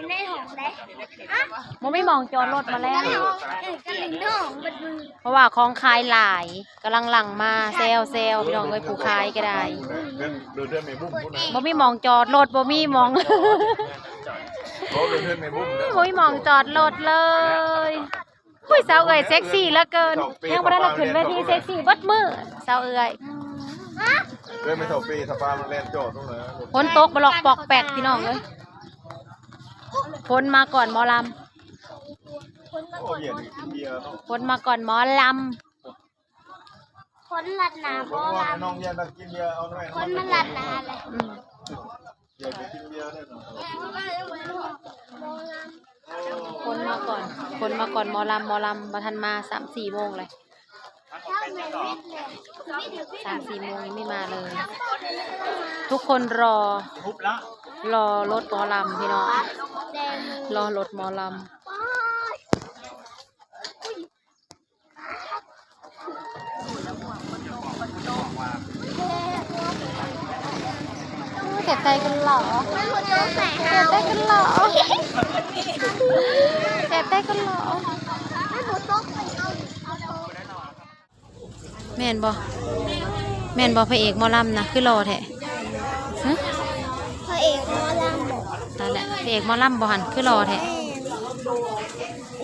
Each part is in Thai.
ในห้องเลยมันไม่มองจอรถมาแล้ว ในห้องมันมือเพราะว่าของขายหลายกำลังหลังมาเซลพี่น้องเอ้ยผู้ขายก็ได้บ่มีมองจอดรถบ่มีมองบ่มีมองจอดรถเลยคุยสาวเอ้ยเซ็กซี่เหลือเกินยังบ่ได้ละขึ้นเวทีเซ็กซี่เบิดมือสาวเอ้ยเล่นไม่ถอปีสปามันเล่นโจทย์ตรงไหนฝนตกบลอกปอกแปกพี่น้องเอ้ยฝนมาก่อนหมอลำฝนมาก่อนหมอลำคนลัดหนาเพราะว่าน้องเย็นกินเบียร์เอาหน่อยคนมันลัดหนาเลยอยากกินเบียร์เนี่ยคนมาก่อนหมอลำมาทันมา3-4 โมงเลย3-4 โมงยังไม่มาเลย ทุกคนรอรถหมอลำพี่น้องรอรถหมอลำเก็บใจกันหรอเก็บได้กันหรอเก็บได้กันหรอแม่นบ่พระเอกหมอลำนะคือรอแท้พระเอกหมอลำตายแล้วพระเอกหมอลำบ่หันคือรอแท้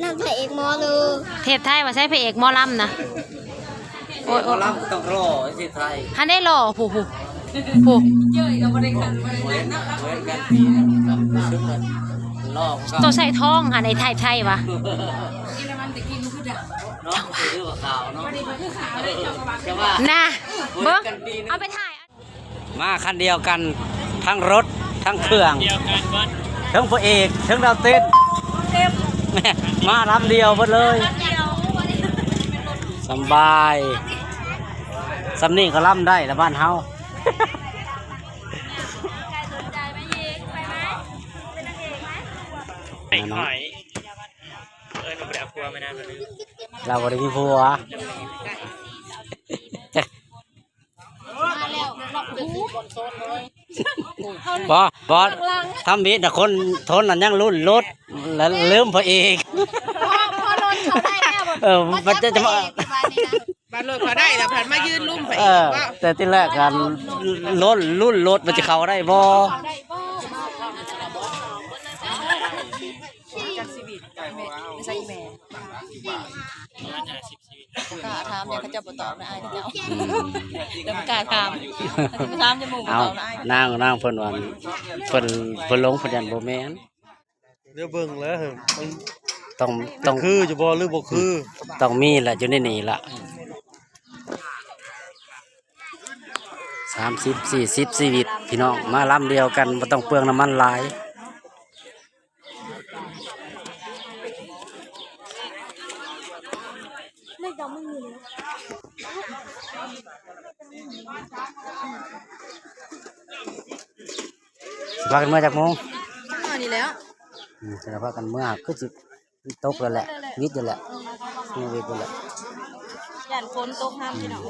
นั่นพระเอกหมอเลยเทพไทยว่าใช่พระเอกหมอลำนะโอ้ยหมอลำต้องรอสิไทยฮันได้รอผู้เยอะเราไม่ได้กันเหมือนกันปีกับชุดนั้นรอตัวใส่ท้องค่ะในไทยวะจังหวะคือว่าข่าวเนาะจังหวะนะเบิ้งเอาไปถ่ายมาคันเดียวกันทั้งรถทั้งเครื่องทั้งพระเอกทั้งดาวเต้นมาลำเดียวหมดเลยสบายสำนีก็ล่ำได้ละบ้านเฮาไอ้หอยเราไม่ได้ผัวไม่นานเลยเราไม่ได้มีผัวบอสทำมิดแต่คนทนนั่นยังรุ่นรถแล้วลืมพระเอกพอรถเขาได้มันจะมาบ้านรถเขาได้แล้วผ่านมายืนลุ่มไปแต่ที่แรกกันรุ่นรถมันจะเข้าได้บ่กล้าถามเนี่ยเขาจะบ่ตอบนะไอ้เขาจะเริ่มกล้าถามจมูกบ่ตอบนะไอ้นางเพิ่นว่าเพิ่นลงเพิ่นยันบ่แม่นเดี๋ยวเบิ่งแล้วต้องคือจะบ่หรือบ่คือต้องมีแหละอยู่ในนี่ล่ะ30-40ชีวิตพี่น้องมาลำเดียวกันบ่ต้องเปลืองน้ำมันหลายพากันเมื่อจากโมงนี่แล้วจะพากันเมื่อก็จะตกแล้วแหละวิทย์แล้วแหละวิทย์แล้วแหละยันฝนตกห้ามพี่น้อง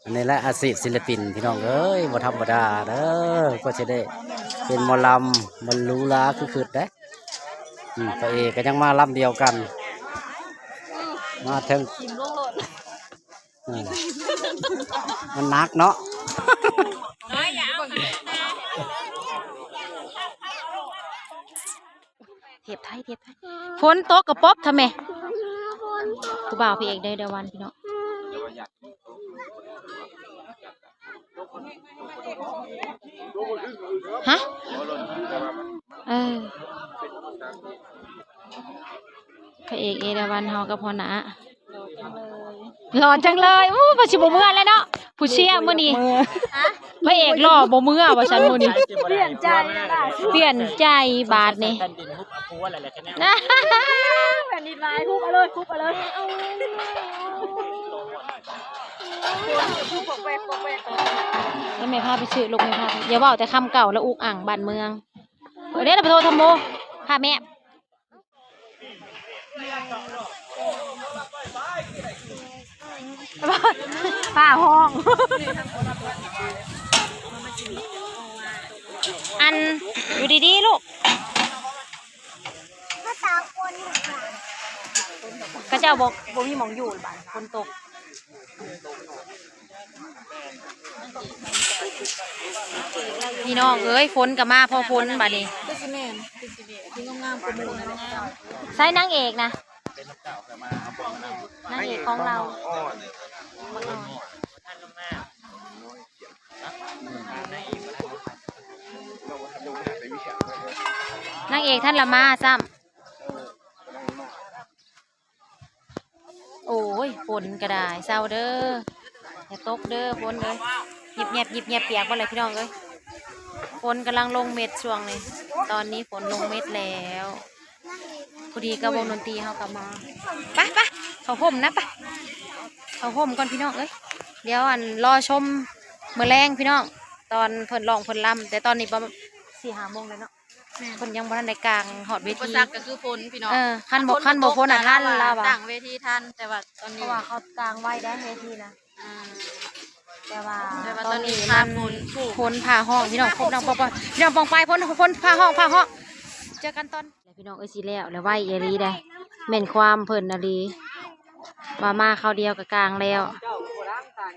อันนี้แหละอาชีพศิลปินพี่น้องเอ้ยบ่ธรรมดาเด้อก็จะได้เป็นหมอลำมันรู้ล้าคือได้พระเอกก็ยังมาลำเดียวกันมาถึงมันนักเนาะเทียบไทยฝนตกกระป๊อบทำไมกูบ่าวพี่เอกได้เดวันพี่น้องฮะพระเอกเอราวันเฮากับพ่อหนาหล่อจังเลยมาชิบเมื่อแล้วเนาะผู้เชี่ยมื่อนี้พระเอกหล่อบ่เมื่อว่าฉันมื่อนี้เปลี่ยนใจบาทนี่นะแผ่นดินไหวทุบไปเลยแล้วไม่พาไปซื้อลูกไม่พาอย่าว่าแต่คำเก่าแล้วอุกอ่างบ้านเมืองเดี๋ยวเราไปโทรทำโมพาแม่ป้าห้องอันอยู่ดีๆลูก เขาเจ้าบอกบ่มีหมองอยู่บ้านฝนตกพี่น้องเอ้ยฝนก็มาพอฝนบัดนี้ใส่นางเอกนะนางเอกของเรานางเอกท่านละมาซ้ำโอ้ยฝนก็ได้เศร้าเด้ออย่าตกเด้อฝนเลยหยิบเงียบเปียกบ่เลยพี่น้องเอ้ยฝนกำลังลงเม็ดช่วงนี้ตอนนี้ฝนลงเม็ดแล้วพอดีกับวงดนตรีเขากลับมาไปเขาห่มนะไปเขาห่มก่อนพี่น้องเอ้ยเดี๋ยวรอชมมื้อแรงพี่น้องตอนเพิ่นร้องเพิ่นรำแต่ตอนนี้ประมาณ4-5 โมงเลยเนาะเพิ่นยังบ่ทันได้กลางหอดเวที ซักก็คือฝนพี่น้อง ขั้นบ่ฝนท่านล่ะว่ะ ตั้งเวทีทันแต่ว่าตอน เพ นี้ ราะว่าเขากลางไว้ได้เวทีนะแต่ว่า ตอนนี้ มันพ้นผ่าห้องพี่น้องพบน้องปองพี่น้องปองไปพ้นผ่าห้องเจอกันตอนพี่น้องเอ้ยสิแล้วไหวเอรีได้แม่นความเพิ่นนาลีว่ามาข้าวเดียวกับกลางแล้ว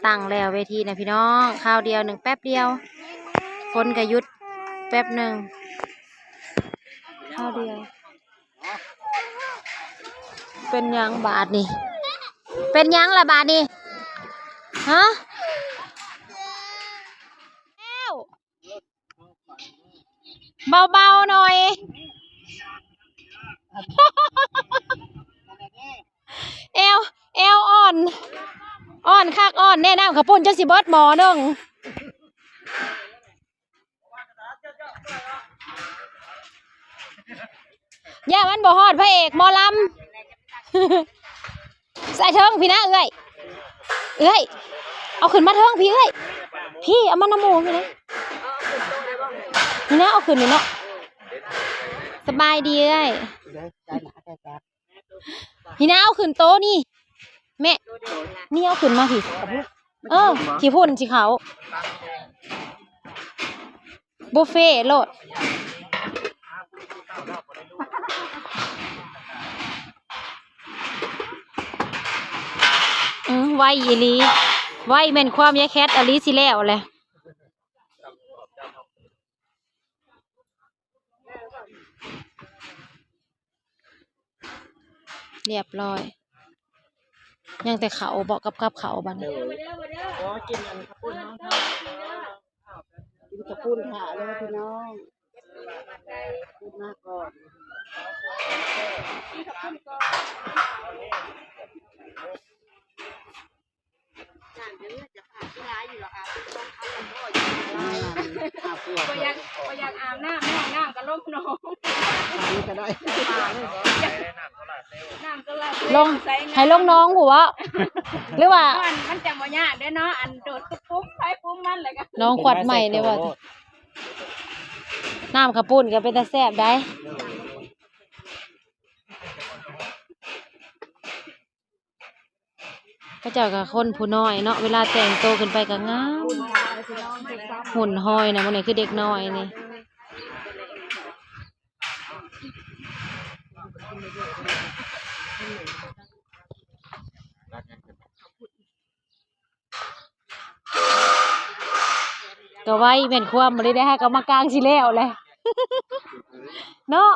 ตั้งแล้วเวทีนะพี่น้องข้าวเดียวหนึ่งแป๊บเดียวฝนก็หยุดแป๊บหนึ่งข้าวเดียวเป็นยังบาทนี่เป็นยังละบาทนี่ฮะเบาๆหน่อย เอวอ่อนคักอ่อนแน่น้ำขับปุ่นจะสิเบิดหมอหนึ่งย่ามันบ่ฮอดพระเอกหมอลำใส่เทิงพี่นะเอ้ยเอาขึ้นมาเทิงพี่พี่เอามันน้ำมูกพี่นะนี่นะเอาขึ้นนี่เนาะสบายดีพี่นะเอาขึ้นโต๊ะนี่แม่นี่เอาขึ้นมาพี่ที่พุ่นสิเขาบุฟเฟ่โลดไวอีลีไวแม่นความยายแคทอลีสิแล้วแหละเรียบร้อยยังแต่เขาบอกกับเขาบันกินกระปุ้นหาเลยพี่น้องพูดมากก่อนก็อยากอาบน้ำไม่อาบน้ำก็ล้มน้องก็ได้ลงให้ลงน้องหัวหรือว่ามันจะบ่ยากเด้อเนาะอันโดดปุ๊บไปปุ๊บมันเลยก็น้องขวัดใหม่เลยว่าน้ำกระปุ้นก็เป็นตาแซ่บได้ก็เจ้ากับคนผู้น้อยเนาะเวลาแต่งโตขึ้นไปก็งามหุ่นห้อยนะมันนี่คือเด็กน้อยนี่ก็ไว้เป็นความมาได้ให้กรรมการสิแล้วเลยเนาะ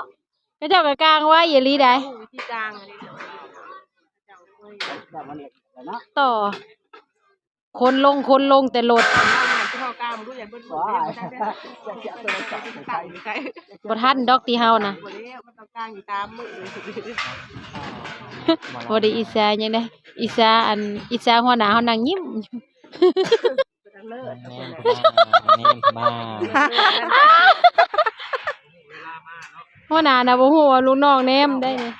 ก็เจ้ากับกลางไว้อย่าลีได้ต่อคนลงแต่รถบ่ทันดอกตีเฮานะบ่ได้อีสายังไงอีสาหัวหน้าเฮานั่งยิ้มหัวหน้าน่ะบ่ฮู้ว่าลูกน้องแนมได้นี่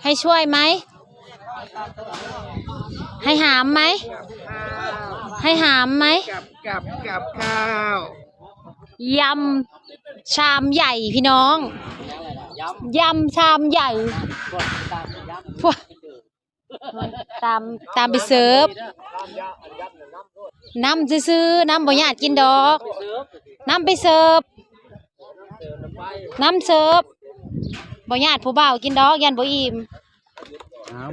ให้ช่วยไหมให้หามไหมให้หามไหมกับข้าวย ำชามใหญ่พี่น้องยำชามใหญ่ ตามตามไปเสิร์ฟน้ำซื้อๆน้ำบ่ญาติกินดอกน้ำไปเสิร์ฟน้ำเสิร์ฟบ่ญาติผู้บ่าวกินดอกยันบ่อิ่ม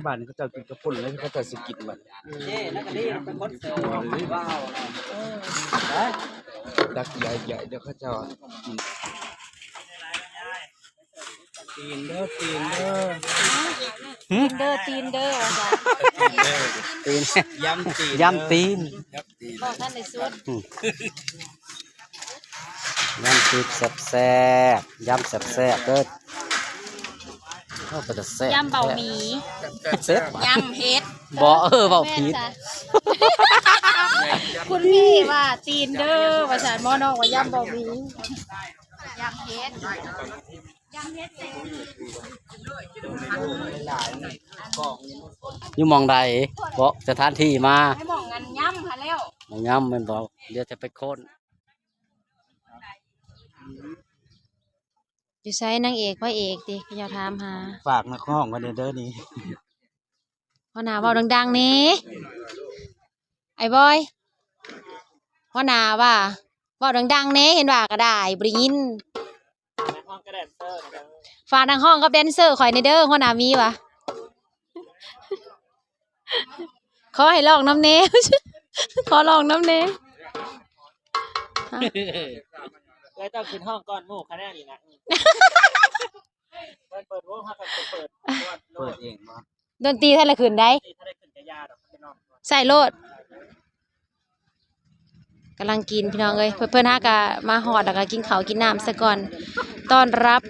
บ้านนี้ก็จะกินกระปุ่นแล้วก็จะสิกินมันดักใหญ่ๆเดี๋ยวเขาจะกินตีนเด้อ ตีนเด้อว่าจ้ะ ตีน ย้ำตีน ย่ำตีน บอกท่านในสุด ย่ำตีนแซ่บๆย่ำแซ่บๆเด้อเอาไปจะแซ่บ ยำเบาหมี แซ่บ ยำเฮ็ด บ่เบาผิด แม่นจ้ะคุณพี่ว่าตีนเด้อว่าฉันหมอนอกว่ายำเบาหมี ยำเฮ็ด อยู่หมองใดบ่สถานที่มา ให้มองกันยำค่ะแล้ว หมองย่ำมันบ่เดี๋ยวจะไปโค่น อยู่ใช้นางเอกพระเอกดิอย่าถามหา ฝากนักห้องกันเด้อนี่ พ่อหนาเว้าดังๆนี่ไอ้บอยพ่อหนาว่าเว้าดังๆเน่เห็นว่าก็ได้บ่ได้ยิน ห้องกระแดนเซอร์นะครับ ฝากทางห้องกับแดนเซอร์ข่อยในเด้อพ่อหนามีวะขอให้ลองน้ำเน่ ขอลองน้ำเน่ แล้วต้องขึ้นห้องก่อนหมู่คะแนนนี่นะเปิดวงห้องเปิด เปิดเองบ่ ดนตรีท่านละคืนได้ ถ้าได้ขึ้นกระยาดอกพี่น้อง ใส่โลดกำลังกินพี่น้องเอ้ยเพื่อนๆฮะกะมาหอดแล้วก็กินข้าวกินน้ำซะก่อนต้อนรับ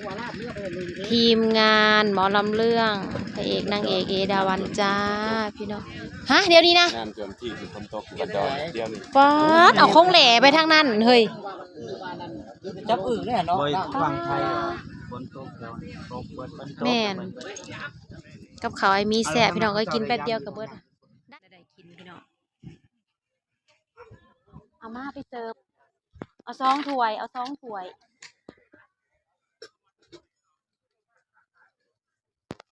ทีมงานหมอลำเรื่องพระเอกนางเอกเอดาวันจ้าพี่น้องฮะเดี๋ยวนี้นะ งานเตรียมที่คือฝนตกบันดอนเดียวนี่ ป๊าดเอาคงแหล่ไปทางนั้นเฮ้ย จับอึ่งเนี่ยเนาะ ฟังไทยฝนตกแล้วตกเบิดฝนตก แม่นกับเขาวไอ้มีแสบพี่น้องก็กินแป๊บเดียวกับเบิดได้กินพี่น้องเอามาไปเสิร์ฟเอา2 ถ้วยเอา2 ถ้วย